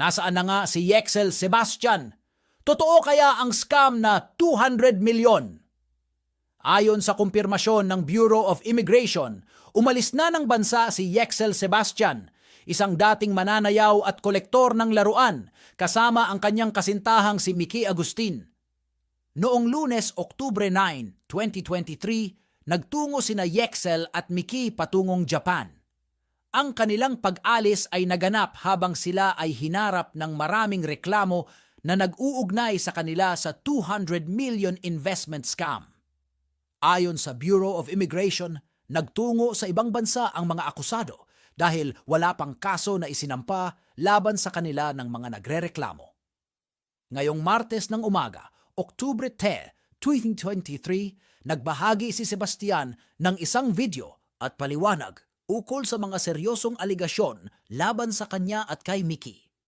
Nasaan na nga si Yexel Sebastian? Totoo kaya ang scam na 200 milyon? Ayon sa kumpirmasyon ng Bureau of Immigration, umalis na ng bansa si Yexel Sebastian, isang dating mananayaw at kolektor ng laruan, kasama ang kanyang kasintahang si Mickey Agustin. Noong Lunes, Oktubre 9, 2023, nagtungo sina Yexel at Mickey patungong Japan. Ang kanilang pag-alis ay naganap habang sila ay hinarap ng maraming reklamo na nag-uugnay sa kanila sa 200 million investment scam. Ayon sa Bureau of Immigration, nagtungo sa ibang bansa ang mga akusado dahil wala pang kaso na isinampa laban sa kanila ng mga nagrereklamo. Ngayong Martes ng umaga, Oktubre 10, 2023, nagbahagi si Sebastian ng isang video at paliwanag ukol sa mga seryosong aligasyon laban sa kanya at kay Mickey.